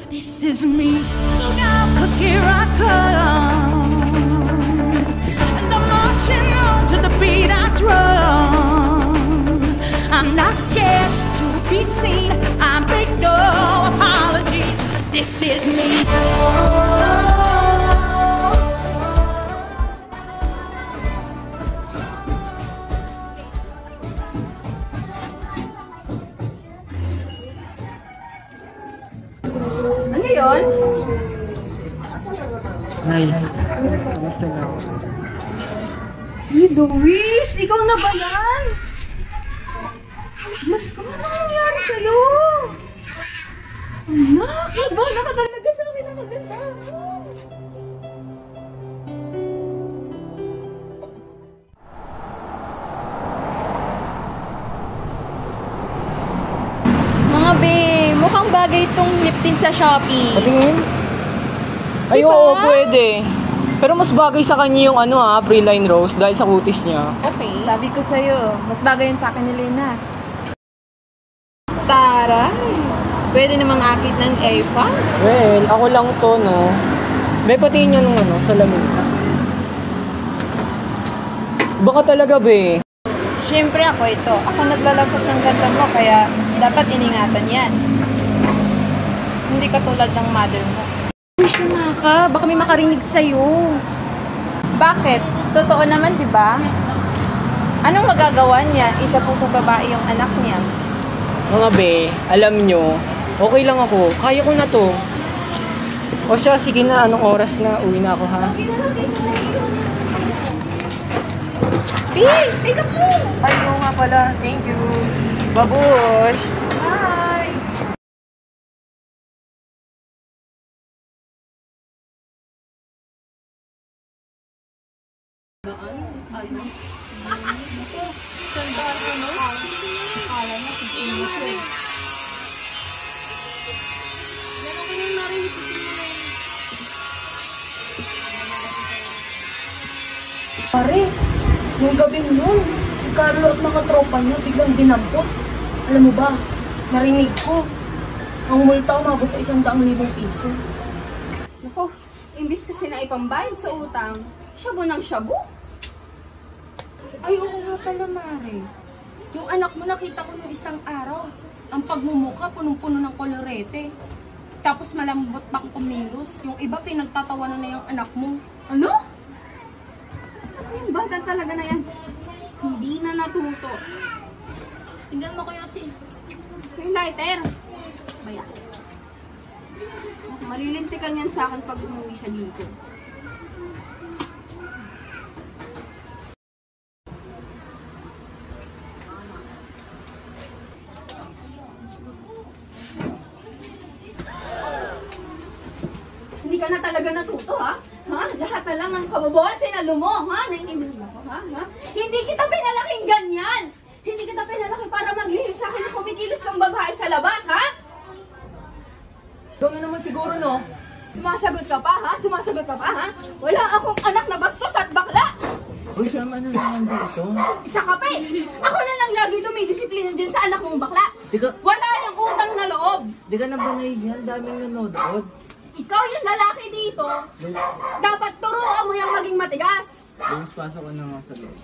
This is me. Look out, 'cause here I come. And I'm marching on to the beat I drum. I'm not scared to be seen. I make no apologies. This is me. Ano yun? Ay, basta na. Hey, Doris! Ikaw na ba yan? Mas ano nangyari sa'yo? Anak, iba na ka talaga sa akin ang maganda. Mga be, mukhang bagay itong lip tint sa Shopee. Patingin? Ay, Diba? oo, pwede. Pero mas bagay sa kanya yung Pre-Line Rose dahil sa kutis niya. Okay. Sabi ko sa'yo, mas bagay yun sa akin ni Lena. Taray! Pwede namang akit ng A-pa? Well, ako lang to, no? Be, patingin niya nung salamin. Baka talaga, be. Siyempre ako ito. Ako naglalagpas ng ganda mo, kaya dapat iningatan yan. Hindi katulad ng mother mo. Wish na ka, baka may makarinig sa'yo. Bakit? Totoo naman, di ba? Anong magagawa niya? Isa pusong babae yung anak niya. Mga be, alam nyo, okay lang ako. Kaya ko na to. O siya, sige na, anong oras na? Uwi na ako, ha? Hey! Pick up mo! Ay, oo nga pala. Thank you. Babush! Bye! Pare, nung gabing nun, si Carlo at mga tropa niya biglang dinampot. Alam mo ba, narinig ko, ang multa umabot sa 100,000 piso. Naku, imbis kasi na ipambayad sa utang, shabu ng shabu. Ay, oo nga pala, Mare. Yung anak mo nakita ko nung isang araw. Ang pagmumuka, punong-puno ng kolorete. Tapos malambot pang kumilos. Yung iba, pinagtatawanan na yung anak mo. Ano? Ako yung bata talaga na yan. Hindi na natuto. Sindan mo kayo si... Springlighter. Baya. Malilintikan yan sa akin pag umuwi siya dito. Hindi ka na talaga natuto, ha? Ha? Lahat na lang ng kababuhan sinalo mo, ha? Naiintindihan mo ako, ha? Hindi kita pinalaking ganyan! Hindi kita pinalaki para maglihim sa akin na kumikilos kang babae sa labas, ha? Ikaw na naman siguro, no? Sumasagot ka pa, ha? Sumasagot ka pa, ha? Wala akong anak na bastos at bakla! Uy, sama na naman dito. Isa ka pa, eh! Ako na lang lagi dumidisiplina dyan sa anak mong bakla! Di ka, Wala yung utang na loob! di ka na ba naiyan? Daming nanonood. Ikaw yung lalaki dito, dapat turuan mo yung maging matigas! Bukas pasok ko na nga sa loob.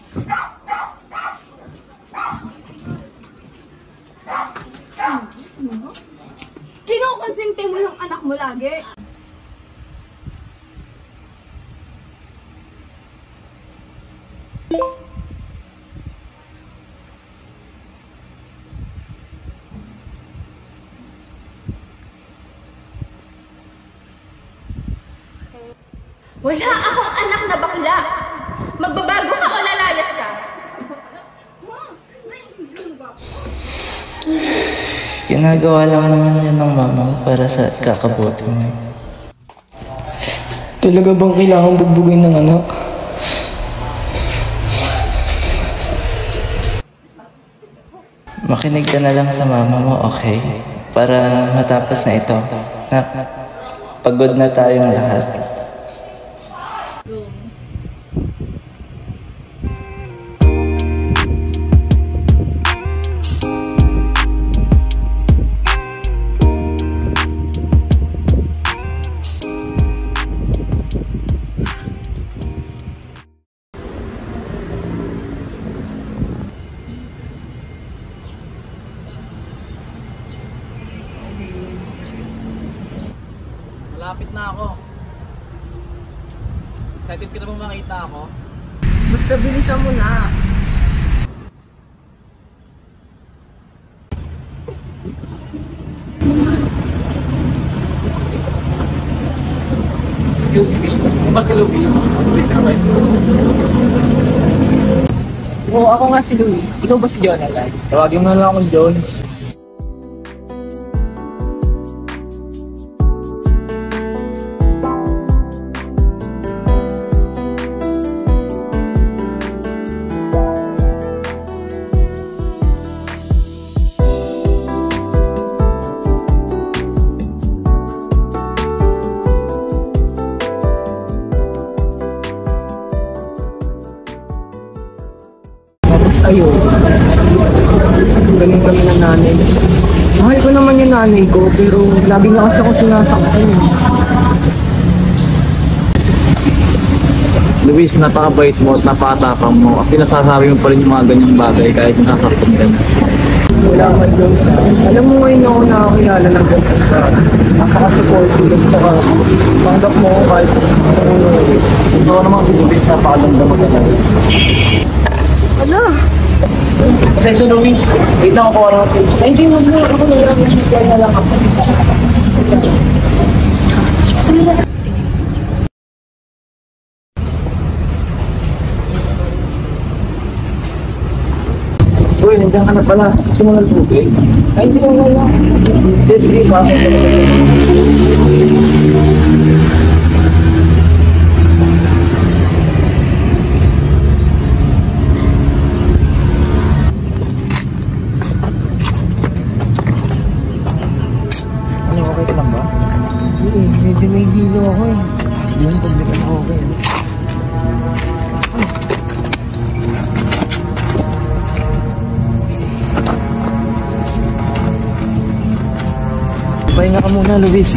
Kinukonsente mo yung anak mo lagi. Wala akong anak na bakla. Magbabago ka o lalayas ka? Ginagawa lang naman yan ng mama mo para sa kakabuti mo. Talaga bang kailangan bugbugin ng anak? Makinig ka na lang sa mama mo, okay? Para matapos na ito. Na, pagod na tayong lahat. malapit na ako. Excited ka na bang makita ako? Basta bilisan mo na. Excuse me, ba si Luis? Wait na kayo. Oo, ako nga si Luis. Ikaw ba si Jonathan? Tawagin mo lang akong Jones. Ayun. Ganun kami ng nanay. Mahal ko naman yung nanay ko, pero lagi na kasi ako sinasaktan. Luis, napakabait mo at napakatapang mo. Kasi nasasabi mo pa rin yung mga ganyang bagay kahit nasasaktan ka na. Wala man daw sa... Alam mo ngayon ako nakakilala ng ganyan sa... Napaka-supportive at saka tanggap mo ako kahit Ito naman si Luis, napakalamdam mo talaga. Pasensya Luis, wait lang ako araw. Ay, hindi mo na ako lang. Kaya na lang ako. Uy, nandiyan ka na pala. Gusto mo ng tubig? Ay, hindi mo na. Sige, pasok ka na. Okay ka lang ba? Hindi, medyo may hilo ako eh. Hindi mo problema na okay. Pahinga ka muna, Luis.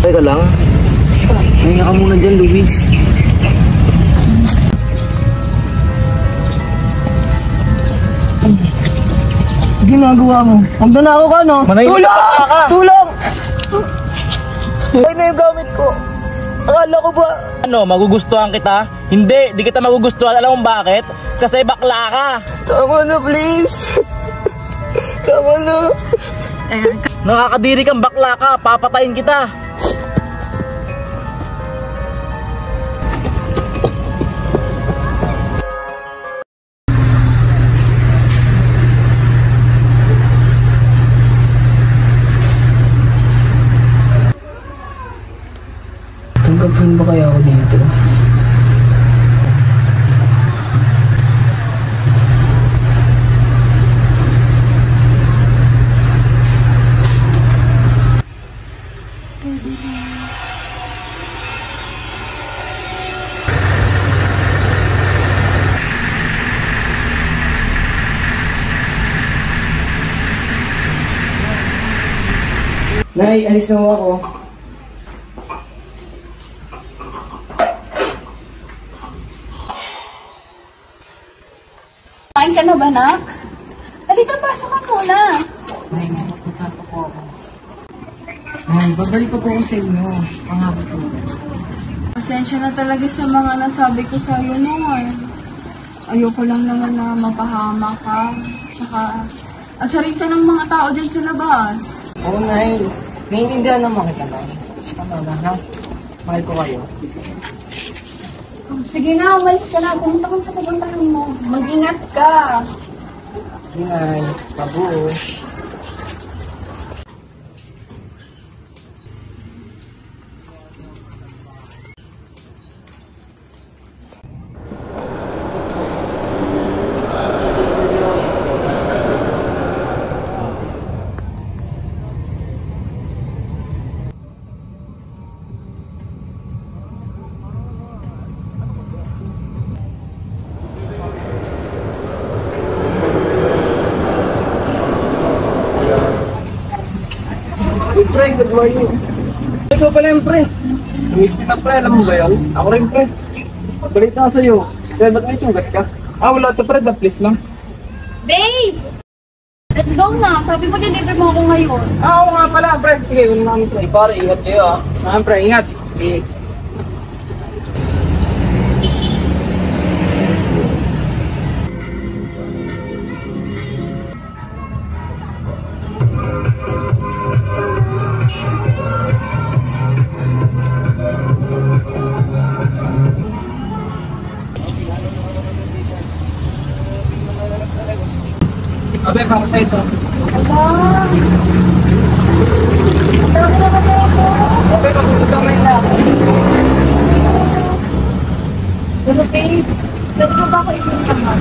Teka lang. Pahinga ka muna dyan, Luis. Ginagawa mo. Magdanako ka, no? Tulong! Tulong! Ay na yung gamit ko. Akala ko ba? Ano, magugustuhan kita? Hindi, di kita magugustuhan. Alam mo bakit? Kasi bakla ka. Tama na, please. Tama na. Nakakadiri kang bakla ka. Papatayin kita. Tanggapin ba kaya ako dito? Nay, alis na ako. Kain ka na ba, nak? Halika, pasok ka muna. Nay, may napunta po ako. Nay, babalik pa po ako sa inyo. Pangako po. Pasensya na talaga sa mga nasabi ko sa'yo noon. Ayoko lang naman na mapahama ka. Tsaka, asarin ka ng mga tao dyan sa labas. Oo, Nay. Naiintindihan naman kita, Nay. Tama na, ha? Mahal ko kayo. Sige na, umalis ka na. Pumunta kang sa pupuntahan mo. Mag-ingat ka. Nay, babu. Pre, good morning. Ikaw pala yung pre. Miss kita pre, alam mo ba yun? Ako rin pre. Balita ka sa'yo. Kaya ba't may sugat ka? Ah, wala to pre, please lang. Babe! Let's go na. Sabi mo, deliver mo ako ngayon. Oo nga pala, pre. Sige, una kami, pre. Pare, ingat kayo, ah. Pre, ingat. Okay. Abe, para sa ito. Okay, pag-gusto mo na. Ano, babe? Pwede mo ba ako i-naman?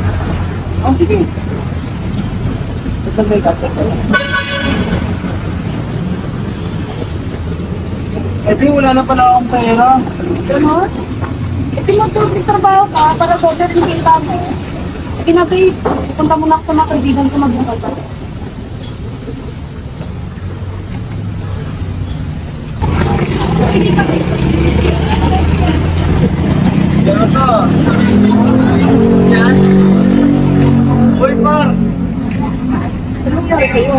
Oh, sige. Ito ba yung kapit? Eh, wala na pala akong pera. Ganon? Ito mo ito, trabaho ka para border yung kita mo. Sige na, babe. Punta mo na ako sa mga kaibigan ko mag-bukas. Yan ka. Yan. Hoy, par. Ano nangyari sa'yo?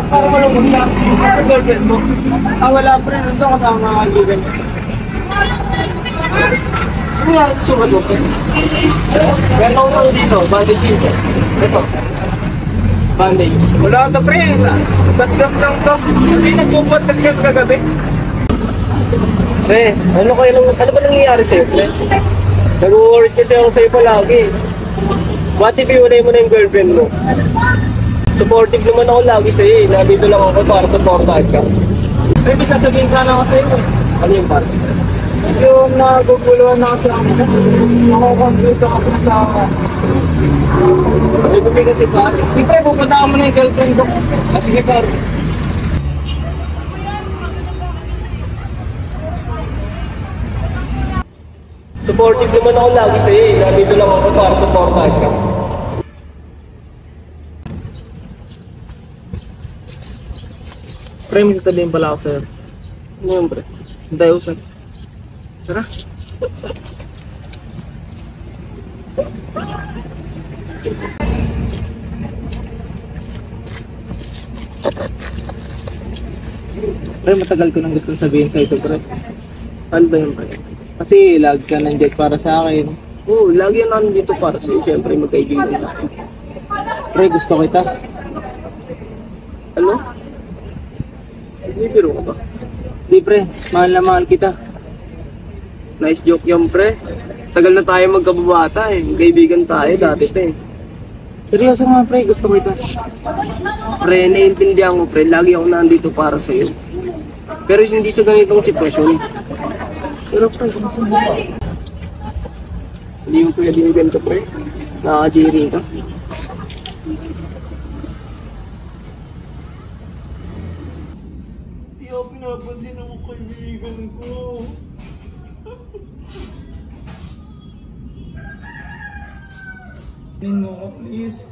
Para malungkot ka. Sa girlfriend mo. Wala pa rin. Nandun kasama mga kaibigan mo. Ano nangyari sa sugat mo? Kaya taon ako dito. Bandage dito. Ito. Bandage. Wala ka, pre. Gas-gas lang to. Hindi nagpupot kasi kami kagabi. Pre, ano ba nangyayari sa'yo, pre? Nag-worried kasi ako sa'yo palagi. What if iwanay mo na yung girlfriend mo? Supportive naman ako lagi sa'yo eh. Nandito lang ako para supportahan ka. Pre, may sasabihin sana ako sa'yo eh. Ano yung par? Yung naguguluhan na kasi ako. Nakakonfuse ako sa ito may kasi par. Di pre, pupunta ka mo na yung girlfriend ko. Sige par. Supportive naman ako lagi sa'yo eh. Nandito lang ako para supportahan ka. Pre, may sasabihin pala ako sa'yo. Ano yun, pre? Hintay usan. Tara. Pre, matagal ko nang gusto sabihin sa'yo ito, pre. Ano ba yun, pre? Kasi lagi ka nandiyan para sa akin. Oo, lagi yan nandito para sa'yo. Siyempre, magkaibigan natin. Pre, gusto kita. Ano? Hindi, biro ka ba? Hindi, pre. Mahal na mahal kita. Nice joke yan, pre. Tagal na tayo magkababata eh. Kaibigan tayo dati, pre. Seryoso nga, pre. Gusto kita. Pre, naiintindihan ko, pre. Lagi ako nandito para sa'yo. Pero hindi sa ganitong sitwasyon. Pero pre, hindi mo pwede yung ganito, pre. Nakaka-jiri ka. Hindi ako pinapansin ng mga kaibigan ko. Pansinin mo ako, please.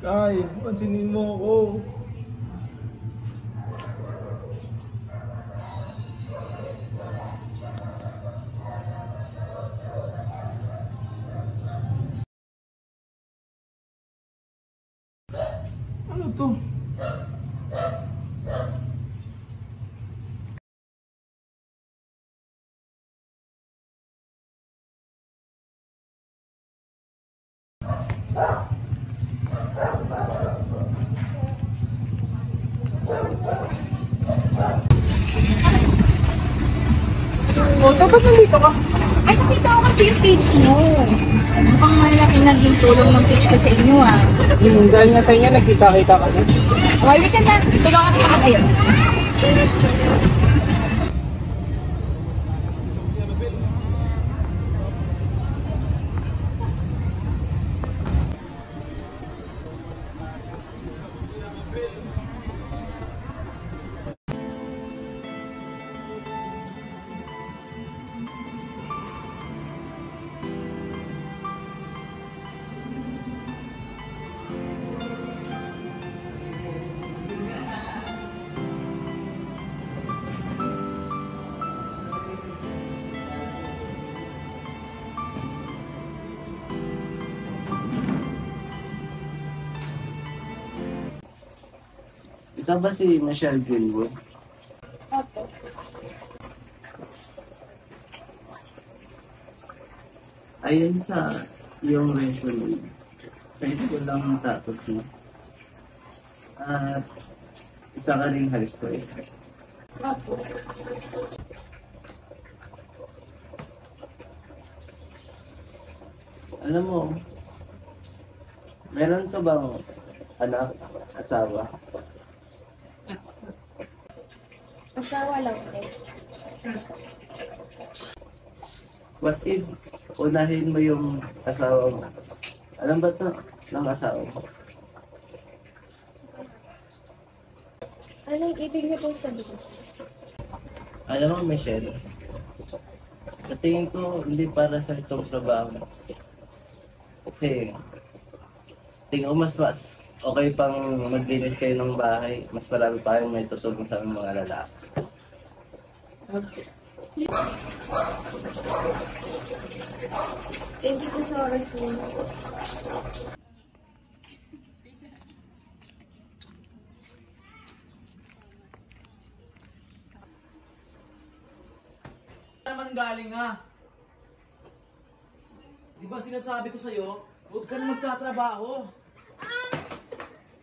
Kai, pansinin mo ako. Ano to? Oh, dapat nandito ka. Ay, nakita ko kasi yung page mo. Mukhang malaki naging tulong ng page ko sa inyo ah. Dahil nga sa inyo, nagkita-kita kasi. Wali ka na. Tulungan ka mag-ayos. Ikaw ba si Michelle Greenwood? Opo. Ayun sa iyong resume, high school lang ang tapos mo. At isa ka ring high school. Opo. Alam mo, meron ka bang anak, asawa? Asawa lang po. What if unahin mo yung asawa mo? Alam ba ito ng asawa mo? Anong ibig niyo pong sabihin? Alam mo, Michelle, sa tingin ko, hindi para sa itong trabaho. Kasi, tingin ko mas okay pang maglinis kayo ng bahay. Mas marami pa kayong may tutulong sa aming mga lalaki. Thank you po sa oras niyo. Naman galing ha. Di ba sinasabi ko sa'yo, huwag ka na magtatrabaho.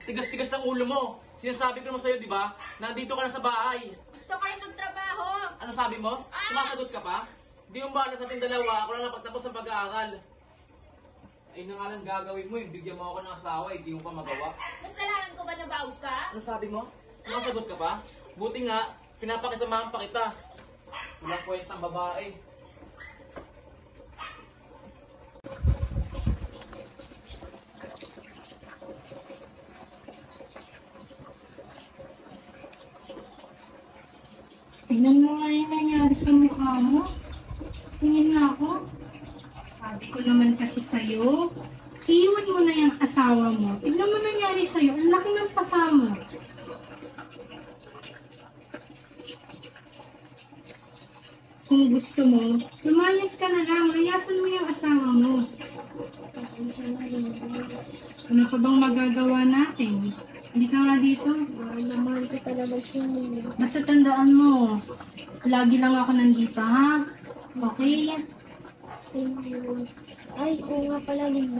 Tigas-tigas ng ulo mo. Sinasabi ko naman sa'yo, di ba? Nandito ka na sa bahay. Gusto kayo magtrabaho! Ano sabi mo? Sumasagot ka pa? Di mo ba sa ating dalawa, ako lang napagtapos ng pag-aaral. Ay na nga lang gagawin mo, bigyan mo ako ng asawa, hindi mo pa magawa. Kasalanan ko ba na bawag ka? Ano sabi mo? Sumasagot ka pa? Buti nga, pinapakisamahan pa kita. Walang kwentang babae. Tingnan mo nga yung nangyari sa mukha mo. Tingin na ako. Sabi ko naman kasi sa'yo, iiwan mo na yung asawa mo. Tignan mo nangyari sa'yo, ang laki ng pasa mo. Kung gusto mo, lumayas ka na lang, layasan mo yung asawa mo. Ano pa bang magagawa natin? Hindi ka nga dito. Mahal ko talaga siya. Basta tandaan mo, lagi lang ako nandito, ha? Okay? Thank you. Ay, oo nga pala yun.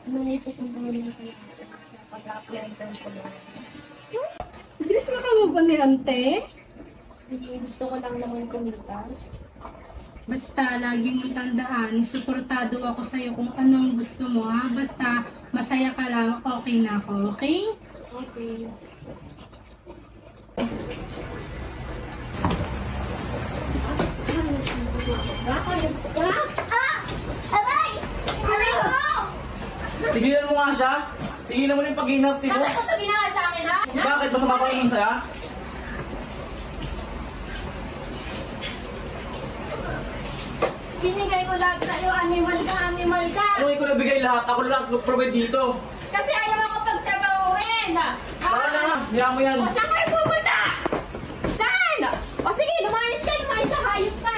Naipupuntahan lang kayo sa pag-apply ko lang. Bilis na ka mo ba ni Ante? Gusto ko lang naman kumita. Basta, lagi mong tandaan, suportado ako sa'yo kung anong gusto mo, ha? Basta, masaya ka lang, okay na ako, okay? Okay. Aray! Aray ko! Tigilan mo nga siya! Tigilan mo na yung pag-inapti mo! Bakit mo ito ginawa sa akin, ha? Bakit? Masama pa rin saya? Binigay ko lahat sa'yo, animal ka, animal ka! Ano ko nabigay lahat? Ako lang mag-provide dito! Kasi ayaw ako pagtrabahuin! Tara na! Hiya mo yan! O saan kayo pupunta? Saan? O sige, lumayas ka, hayop ka!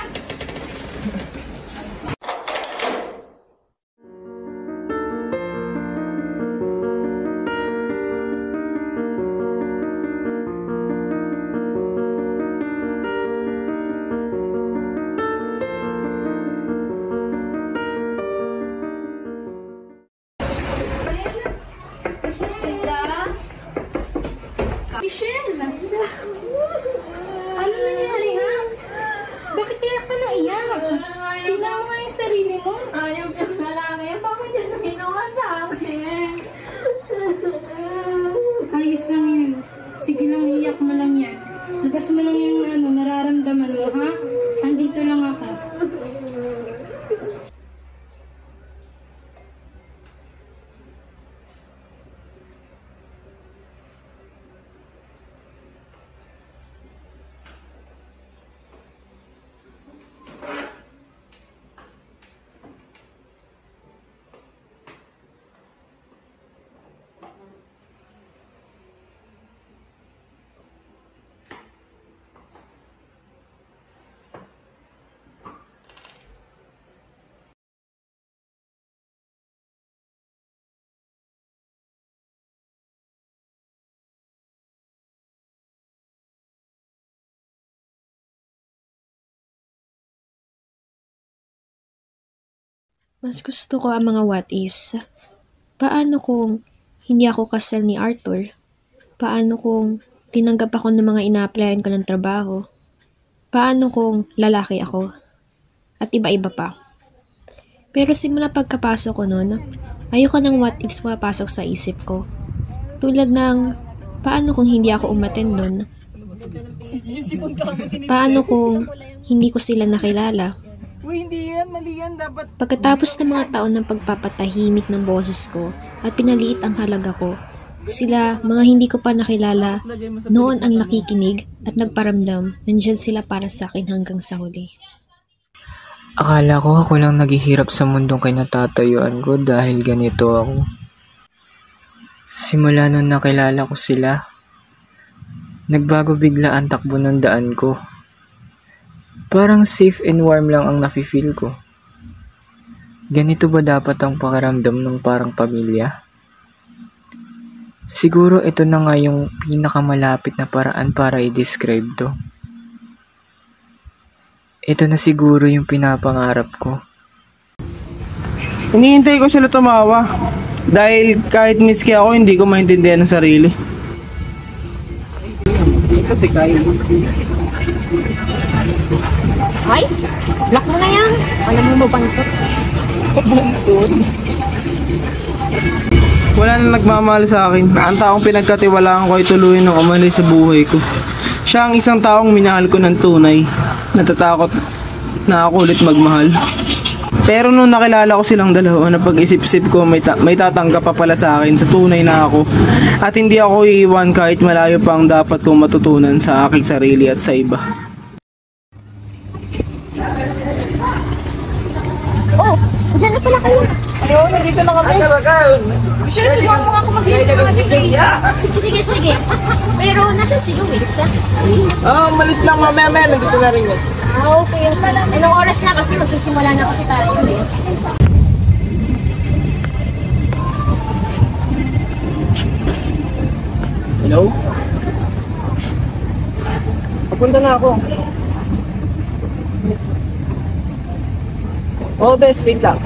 Michelle! Ano nangyari, ha? Bakit iyak ka na iyak? Tingnan mo nga yung sarili mo. Ayaw yung lalaki, bakit yan ang ginawa sa akin? Ayos lang yun. Sige lang, iyak mo lang yan. Labas mo lang yung nararamdaman mo, ha? Andito lang ako. Mas gusto ko ang mga what ifs. Paano kung hindi ako kasal ni Arthur? Paano kung tinanggap ako ng mga ina-applyan ko ng trabaho? Paano kung lalaki ako? At iba-iba pa. Pero simula pagkapasok ko nun, ayoko ng what ifs pumapasok sa isip ko. Tulad ng, paano kung hindi ako umattend nun? Paano kung hindi ko sila nakilala? Uy, hindi yan. Mali yan. Dapat... Pagkatapos ng mga taon ng pagpapatahimik ng boses ko at pinaliit ang halaga ko, sila, mga hindi ko pa nakilala, noon ang nakikinig at nagparamdam, nandyan sila para sa akin hanggang sa huli. Akala ko ako lang naghihirap sa mundong kinatatayuan ko dahil ganito ako. Simula nung nakilala ko sila, nagbago bigla ang takbo ng daan ko. Parang safe and warm lang ang nafe-feel ko. Ganito ba dapat ang pakiramdam ng parang pamilya? Siguro ito na nga yung pinakamalapit na paraan para i-describe to. Ito na siguro yung pinapangarap ko. Hinihintay ko sila tumawa. Dahil kahit miski ako, hindi ko maintindihan ang sarili. Ito si Kyle. Ay, lock mo na yan. Alam mo bantot. Bantot. Wala na nagmamahal sa akin. Ang taong pinagkatiwalaan ko ay tuluyan ng umalis sa buhay ko. Siya ang isang taong minahal ko ng tunay. Natatakot na ako ulit magmahal. Pero nung nakilala ko silang dalawa, napag-isip-isip ko may tatanggap pa pala sa akin sa tunay na ako. At hindi ako iiwan kahit malayo pa ang dapat kong matutunan sa aking sarili at sa iba. Oh, dyan na pala kayo. Ayun, nandito na kami. Asa ba ka? Michelle, tulungan mo nga ako mag-lift ng mga degree. Sige, sige. Pero nasa si Luis, ha? Malis lang mamaya, nandito na rin yun. Okay. Anong oras na kasi magsisimula na kasi tayo. Hello? Papunta na ako. Oh, best, wait lang.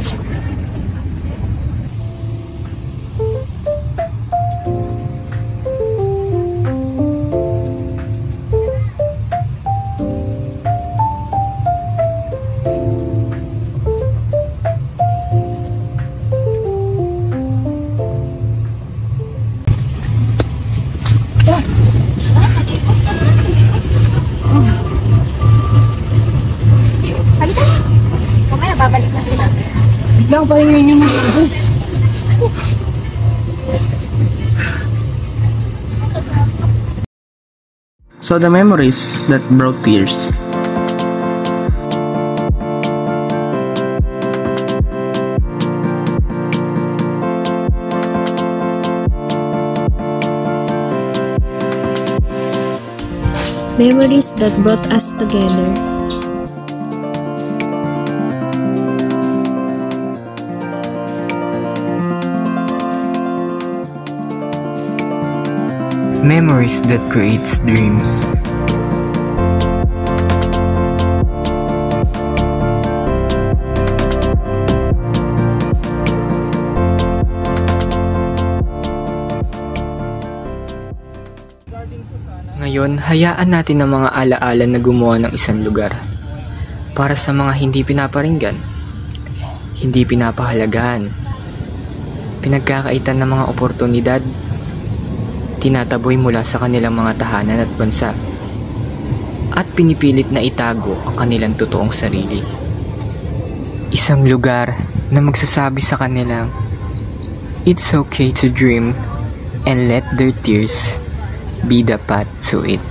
Halika na. Mamaya babalik na sila. Biglang pahingin yung mga boss. So the memories that brought tears. Memories that brought us together. Memories that creates dreams. Ngayon, hayaan natin ang mga alaala na gumawa ng isang lugar. Para sa mga hindi pinaparinggan, hindi pinapahalagahan, pinagkakaitan ng mga oportunidad, tinataboy mula sa kanilang mga tahanan at bansa, at pinipilit na itago ang kanilang totoong sarili. Isang lugar na magsasabi sa kanilang, it's okay to dream and let their tears be the path to it.